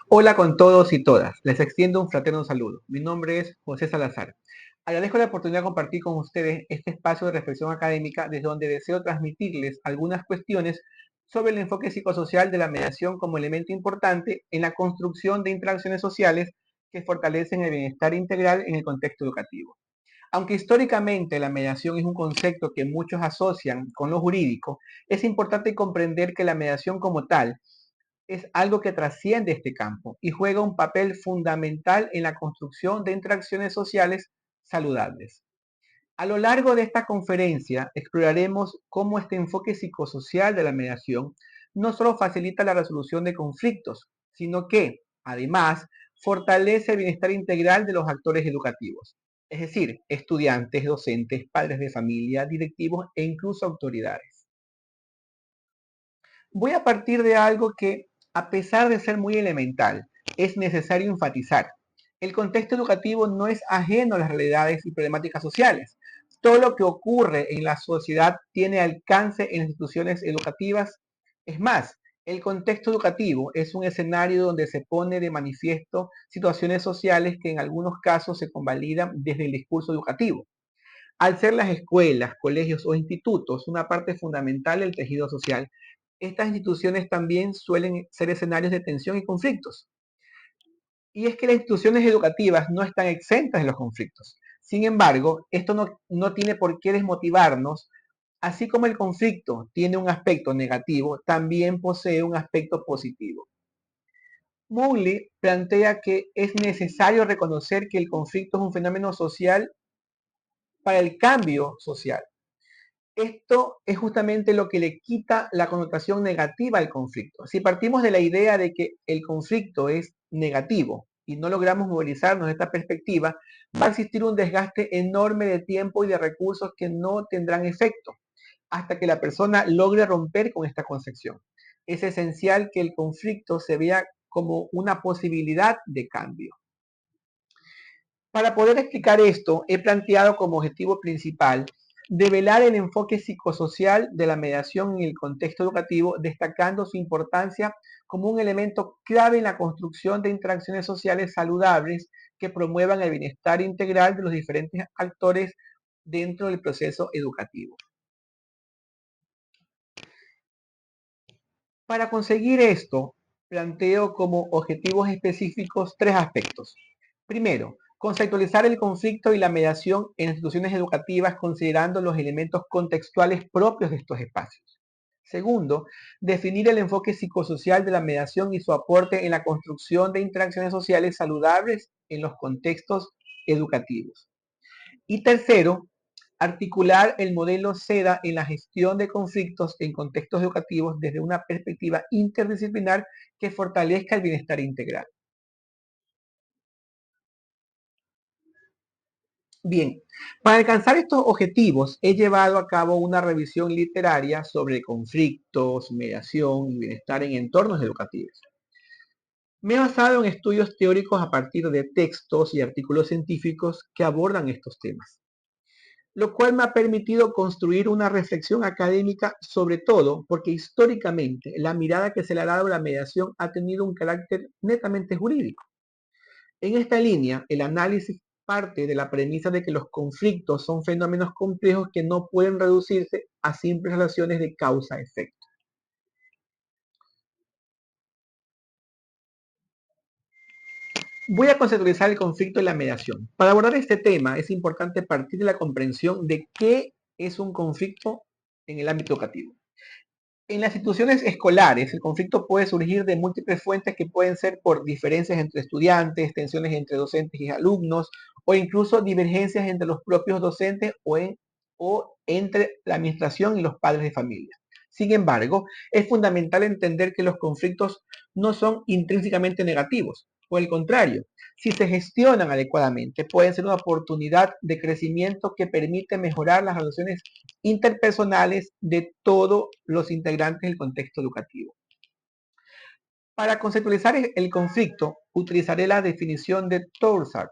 Hola con todos y todas. Les extiendo un fraterno saludo. Mi nombre es José Salazar. Agradezco la oportunidad de compartir con ustedes este espacio de reflexión académica desde donde deseo transmitirles algunas cuestiones sobre el enfoque psicosocial de la mediación como elemento importante en la construcción de interacciones sociales que fortalecen el bienestar integral en el contexto educativo. Aunque históricamente la mediación es un concepto que muchos asocian con lo jurídico, es importante comprender que la mediación como tal es algo que trasciende este campo y juega un papel fundamental en la construcción de interacciones sociales saludables. A lo largo de esta conferencia exploraremos cómo este enfoque psicosocial de la mediación no solo facilita la resolución de conflictos, sino que, además, fortalece el bienestar integral de los actores educativos, es decir, estudiantes, docentes, padres de familia, directivos e incluso autoridades. Voy a partir de algo que, a pesar de ser muy elemental, es necesario enfatizar. El contexto educativo no es ajeno a las realidades y problemáticas sociales. Todo lo que ocurre en la sociedad tiene alcance en instituciones educativas. Es más, el contexto educativo es un escenario donde se pone de manifiesto situaciones sociales que en algunos casos se convalidan desde el discurso educativo. Al ser las escuelas, colegios o institutos una parte fundamental del tejido social, estas instituciones también suelen ser escenarios de tensión y conflictos. Y es que las instituciones educativas no están exentas de los conflictos. Sin embargo, esto no tiene por qué desmotivarnos. Así como el conflicto tiene un aspecto negativo, también posee un aspecto positivo. Mowgli plantea que es necesario reconocer que el conflicto es un fenómeno social para el cambio social. Esto es justamente lo que le quita la connotación negativa al conflicto. Si partimos de la idea de que el conflicto es negativo y no logramos movilizarnos de esta perspectiva, va a existir un desgaste enorme de tiempo y de recursos que no tendrán efecto hasta que la persona logre romper con esta concepción. Es esencial que el conflicto se vea como una posibilidad de cambio. Para poder explicar esto, he planteado como objetivo principal develar el enfoque psicosocial de la mediación en el contexto educativo, destacando su importancia como un elemento clave en la construcción de interacciones sociales saludables que promuevan el bienestar integral de los diferentes actores dentro del proceso educativo. Para conseguir esto, planteo como objetivos específicos tres aspectos. Primero, conceptualizar el conflicto y la mediación en instituciones educativas considerando los elementos contextuales propios de estos espacios. Segundo, definir el enfoque psicosocial de la mediación y su aporte en la construcción de interacciones sociales saludables en los contextos educativos. Y tercero, articular el modelo SEDA en la gestión de conflictos en contextos educativos desde una perspectiva interdisciplinar que fortalezca el bienestar integral. Bien, para alcanzar estos objetivos he llevado a cabo una revisión literaria sobre conflictos, mediación y bienestar en entornos educativos. Me he basado en estudios teóricos a partir de textos y artículos científicos que abordan estos temas, lo cual me ha permitido construir una reflexión académica, sobre todo porque históricamente la mirada que se le ha dado a la mediación ha tenido un carácter netamente jurídico. En esta línea, el análisis parte de la premisa de que los conflictos son fenómenos complejos que no pueden reducirse a simples relaciones de causa-efecto. Voy a conceptualizar el conflicto y la mediación. Para abordar este tema es importante partir de la comprensión de qué es un conflicto en el ámbito educativo. En las instituciones escolares, el conflicto puede surgir de múltiples fuentes que pueden ser por diferencias entre estudiantes, tensiones entre docentes y alumnos, o incluso divergencias entre los propios docentes o entre la administración y los padres de familia. Sin embargo, es fundamental entender que los conflictos no son intrínsecamente negativos. Por el contrario, si se gestionan adecuadamente, pueden ser una oportunidad de crecimiento que permite mejorar las relaciones interpersonales de todos los integrantes del contexto educativo. Para conceptualizar el conflicto, utilizaré la definición de Torsat,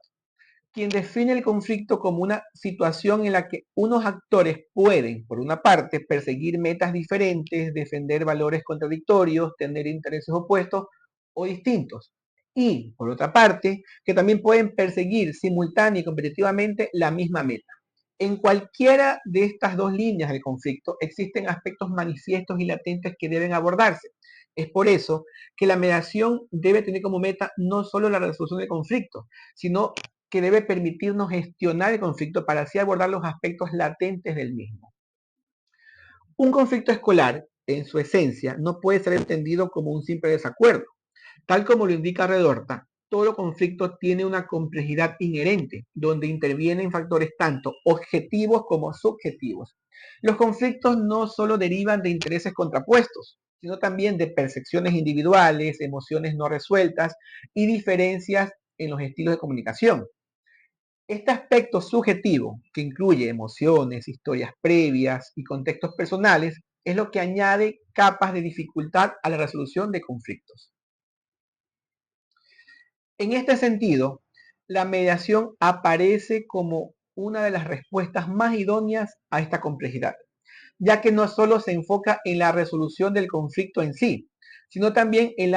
quien define el conflicto como una situación en la que unos actores pueden, por una parte, perseguir metas diferentes, defender valores contradictorios, tener intereses opuestos o distintos. Y, por otra parte, que también pueden perseguir simultánea y competitivamente la misma meta. En cualquiera de estas dos líneas del conflicto existen aspectos manifiestos y latentes que deben abordarse. Es por eso que la mediación debe tener como meta no solo la resolución del conflicto, sino que debe permitirnos gestionar el conflicto para así abordar los aspectos latentes del mismo. Un conflicto escolar, en su esencia, no puede ser entendido como un simple desacuerdo. Tal como lo indica Redorta, todo conflicto tiene una complejidad inherente, donde intervienen factores tanto objetivos como subjetivos. Los conflictos no solo derivan de intereses contrapuestos, sino también de percepciones individuales, emociones no resueltas y diferencias en los estilos de comunicación. Este aspecto subjetivo, que incluye emociones, historias previas y contextos personales, es lo que añade capas de dificultad a la resolución de conflictos. En este sentido, la mediación aparece como una de las respuestas más idóneas a esta complejidad, ya que no solo se enfoca en la resolución del conflicto en sí, sino también en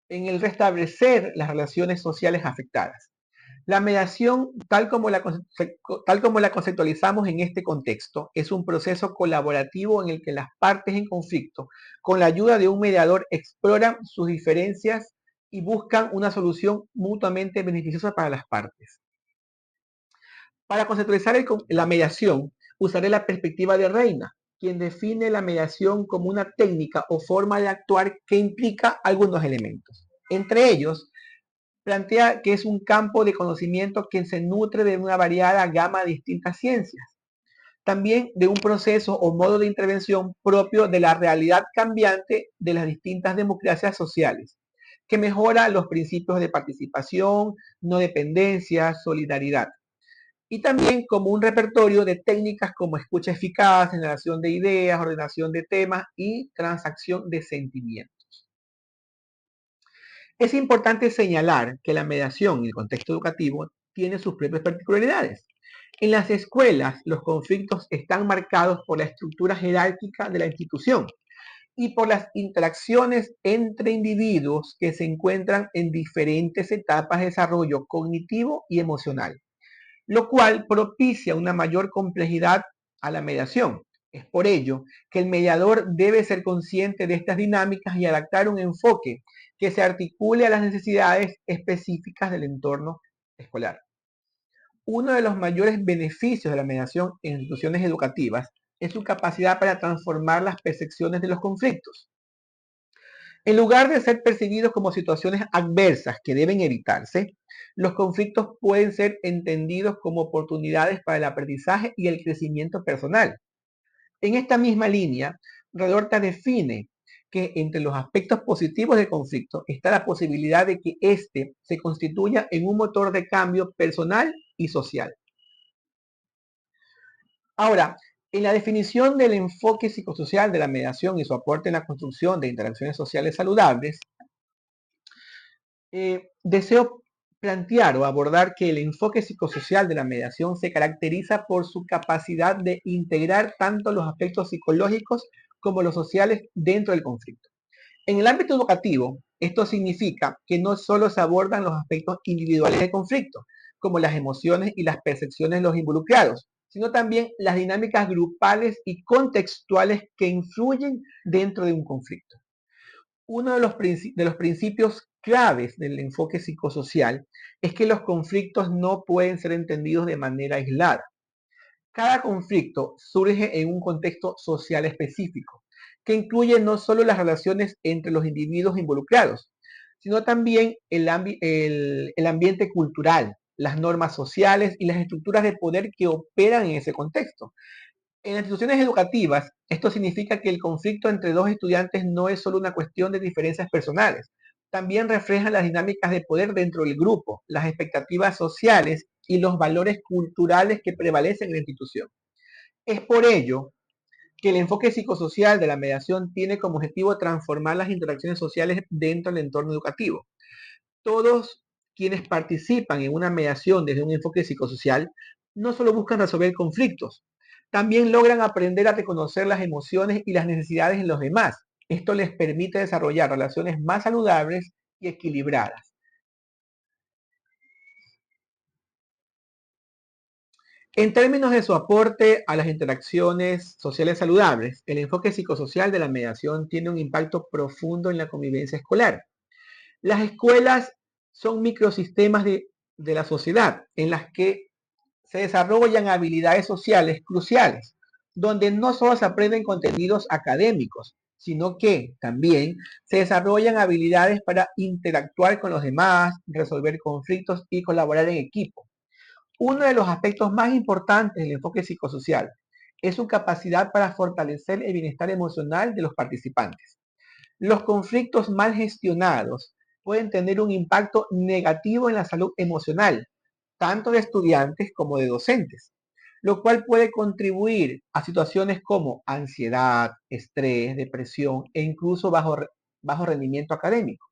el restablecer las relaciones sociales afectadas. La mediación, tal como la conceptualizamos en este contexto, es un proceso colaborativo en el que las partes en conflicto, con la ayuda de un mediador, exploran sus diferencias y buscan una solución mutuamente beneficiosa para las partes. Para conceptualizar la mediación, usaré la perspectiva de Reina, quien define la mediación como una técnica o forma de actuar que implica algunos elementos. Entre ellos, plantea que es un campo de conocimiento que se nutre de una variada gama de distintas ciencias, también de un proceso o modo de intervención propio de la realidad cambiante de las distintas democracias sociales, que mejora los principios de participación, no dependencia, solidaridad, y también como un repertorio de técnicas como escucha eficaz, generación de ideas, ordenación de temas y transacción de sentimientos. Es importante señalar que la mediación en el contexto educativo tiene sus propias particularidades. En las escuelas, los conflictos están marcados por la estructura jerárquica de la institución y por las interacciones entre individuos que se encuentran en diferentes etapas de desarrollo cognitivo y emocional, lo cual propicia una mayor complejidad a la mediación. Es por ello que el mediador debe ser consciente de estas dinámicas y adaptar un enfoque que se articule a las necesidades específicas del entorno escolar. Uno de los mayores beneficios de la mediación en instituciones educativas es su capacidad para transformar las percepciones de los conflictos. En lugar de ser percibidos como situaciones adversas que deben evitarse, los conflictos pueden ser entendidos como oportunidades para el aprendizaje y el crecimiento personal. En esta misma línea, Redorta define que entre los aspectos positivos del conflicto está la posibilidad de que éste se constituya en un motor de cambio personal y social. Ahora, en la definición del enfoque psicosocial de la mediación y su aporte en la construcción de interacciones sociales saludables, deseo plantear o abordar que el enfoque psicosocial de la mediación se caracteriza por su capacidad de integrar tanto los aspectos psicológicos como los sociales dentro del conflicto. En el ámbito educativo, esto significa que no solo se abordan los aspectos individuales del conflicto, como las emociones y las percepciones de los involucrados, sino también las dinámicas grupales y contextuales que influyen dentro de un conflicto. Uno de los principios claves del enfoque psicosocial es que los conflictos no pueden ser entendidos de manera aislada. Cada conflicto surge en un contexto social específico, que incluye no solo las relaciones entre los individuos involucrados, sino también el ambiente cultural, las normas sociales y las estructuras de poder que operan en ese contexto. En las instituciones educativas, esto significa que el conflicto entre dos estudiantes no es solo una cuestión de diferencias personales, también refleja las dinámicas de poder dentro del grupo, las expectativas sociales y los valores culturales que prevalecen en la institución. Es por ello que el enfoque psicosocial de la mediación tiene como objetivo transformar las interacciones sociales dentro del entorno educativo. Todos quienes participan en una mediación desde un enfoque psicosocial no solo buscan resolver conflictos, también logran aprender a reconocer las emociones y las necesidades en los demás. Esto les permite desarrollar relaciones más saludables y equilibradas. En términos de su aporte a las interacciones sociales saludables, el enfoque psicosocial de la mediación tiene un impacto profundo en la convivencia escolar. Las escuelas son microsistemas de la sociedad en las que se desarrollan habilidades sociales cruciales, donde no solo se aprenden contenidos académicos, sino que también se desarrollan habilidades para interactuar con los demás, resolver conflictos y colaborar en equipo. Uno de los aspectos más importantes del enfoque psicosocial es su capacidad para fortalecer el bienestar emocional de los participantes. Los conflictos mal gestionados pueden tener un impacto negativo en la salud emocional, tanto de estudiantes como de docentes, lo cual puede contribuir a situaciones como ansiedad, estrés, depresión e incluso bajo rendimiento académico.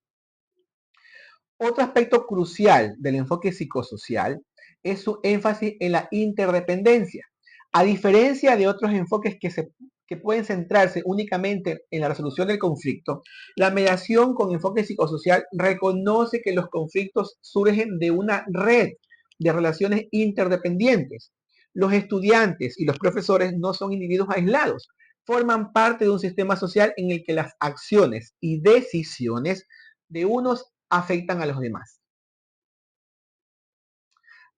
Otro aspecto crucial del enfoque psicosocial es su énfasis en la interdependencia. A diferencia de otros enfoques que pueden centrarse únicamente en la resolución del conflicto, la mediación con enfoque psicosocial reconoce que los conflictos surgen de una red de relaciones interdependientes. Los estudiantes y los profesores no son individuos aislados, forman parte de un sistema social en el que las acciones y decisiones de unos afectan a los demás.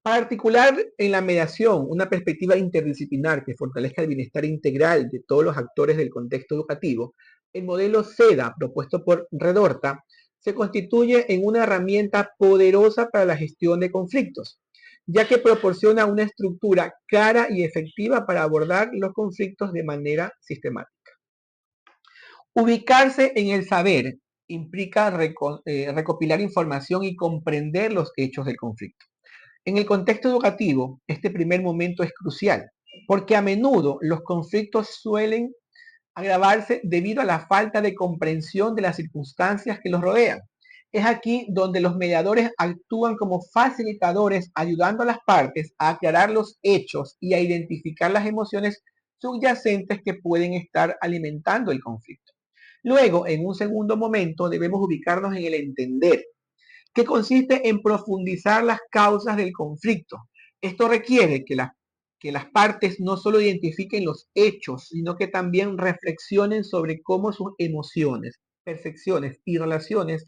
Para articular en la mediación una perspectiva interdisciplinar que fortalezca el bienestar integral de todos los actores del contexto educativo, el modelo SEDA propuesto por Redorta se constituye en una herramienta poderosa para la gestión de conflictos, ya que proporciona una estructura clara y efectiva para abordar los conflictos de manera sistemática. Ubicarse en el saber implica recopilar información y comprender los hechos del conflicto. En el contexto educativo, este primer momento es crucial, porque a menudo los conflictos suelen agravarse debido a la falta de comprensión de las circunstancias que los rodean. Es aquí donde los mediadores actúan como facilitadores, ayudando a las partes a aclarar los hechos y a identificar las emociones subyacentes que pueden estar alimentando el conflicto. Luego, en un segundo momento, debemos ubicarnos en el entender, que consiste en profundizar las causas del conflicto. Esto requiere que las partes no solo identifiquen los hechos, sino que también reflexionen sobre cómo sus emociones, percepciones y relaciones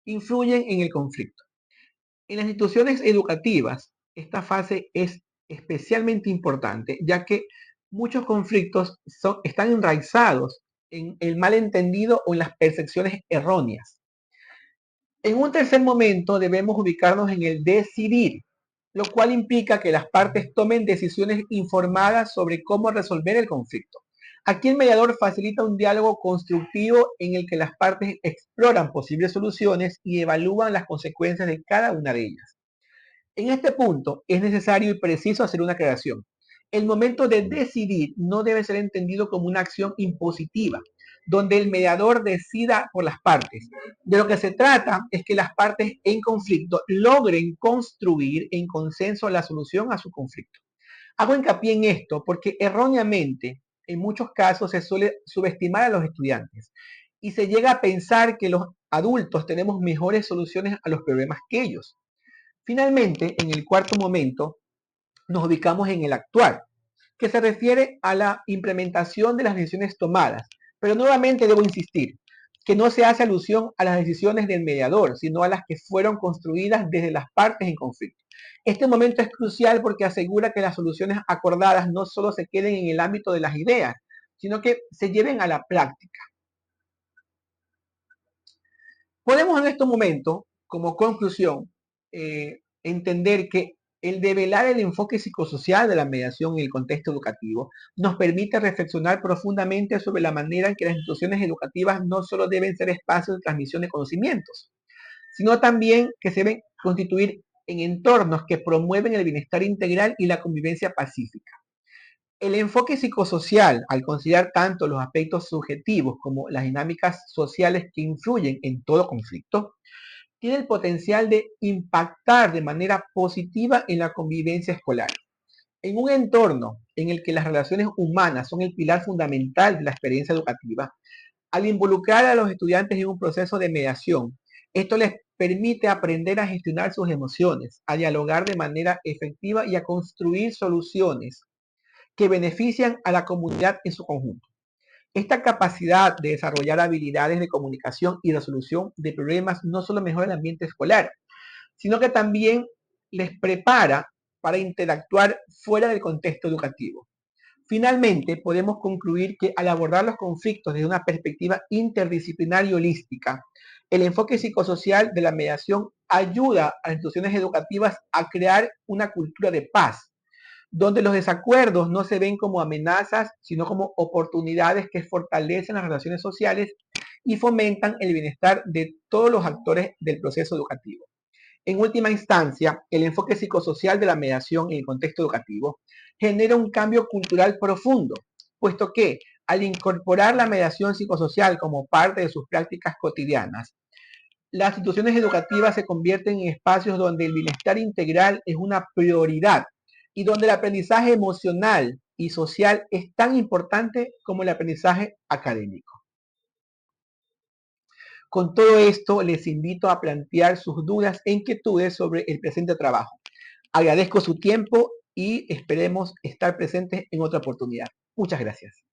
influyen en el conflicto. En las instituciones educativas, esta fase es especialmente importante, ya que muchos conflictos están enraizados en el malentendido o en las percepciones erróneas. En un tercer momento debemos ubicarnos en el decidir, lo cual implica que las partes tomen decisiones informadas sobre cómo resolver el conflicto. Aquí el mediador facilita un diálogo constructivo en el que las partes exploran posibles soluciones y evalúan las consecuencias de cada una de ellas. En este punto es necesario y preciso hacer una aclaración. El momento de decidir no debe ser entendido como una acción impositiva, donde el mediador decida por las partes. De lo que se trata es que las partes en conflicto logren construir en consenso la solución a su conflicto. Hago hincapié en esto porque erróneamente en muchos casos se suele subestimar a los estudiantes y se llega a pensar que los adultos tenemos mejores soluciones a los problemas que ellos. Finalmente, en el cuarto momento, nos ubicamos en el actuar, que se refiere a la implementación de las decisiones tomadas. Pero nuevamente debo insistir que no se hace alusión a las decisiones del mediador, sino a las que fueron construidas desde las partes en conflicto. Este momento es crucial porque asegura que las soluciones acordadas no solo se queden en el ámbito de las ideas, sino que se lleven a la práctica. Podemos en este momento, como conclusión, entender que el develar el enfoque psicosocial de la mediación en el contexto educativo nos permite reflexionar profundamente sobre la manera en que las instituciones educativas no solo deben ser espacios de transmisión de conocimientos, sino también que se deben constituir en entornos que promueven el bienestar integral y la convivencia pacífica. El enfoque psicosocial, al considerar tanto los aspectos subjetivos como las dinámicas sociales que influyen en todo conflicto, tiene el potencial de impactar de manera positiva en la convivencia escolar. En un entorno en el que las relaciones humanas son el pilar fundamental de la experiencia educativa, al involucrar a los estudiantes en un proceso de mediación, esto les permite aprender a gestionar sus emociones, a dialogar de manera efectiva y a construir soluciones que benefician a la comunidad en su conjunto. Esta capacidad de desarrollar habilidades de comunicación y resolución de problemas no solo mejora el ambiente escolar, sino que también les prepara para interactuar fuera del contexto educativo. Finalmente, podemos concluir que al abordar los conflictos desde una perspectiva interdisciplinar y holística, el enfoque psicosocial de la mediación ayuda a las instituciones educativas a crear una cultura de paz, donde los desacuerdos no se ven como amenazas, sino como oportunidades que fortalecen las relaciones sociales y fomentan el bienestar de todos los actores del proceso educativo. En última instancia, el enfoque psicosocial de la mediación en el contexto educativo genera un cambio cultural profundo, puesto que al incorporar la mediación psicosocial como parte de sus prácticas cotidianas, las instituciones educativas se convierten en espacios donde el bienestar integral es una prioridad y donde el aprendizaje emocional y social es tan importante como el aprendizaje académico. Con todo esto, les invito a plantear sus dudas e inquietudes sobre el presente trabajo. Agradezco su tiempo y esperemos estar presentes en otra oportunidad. Muchas gracias.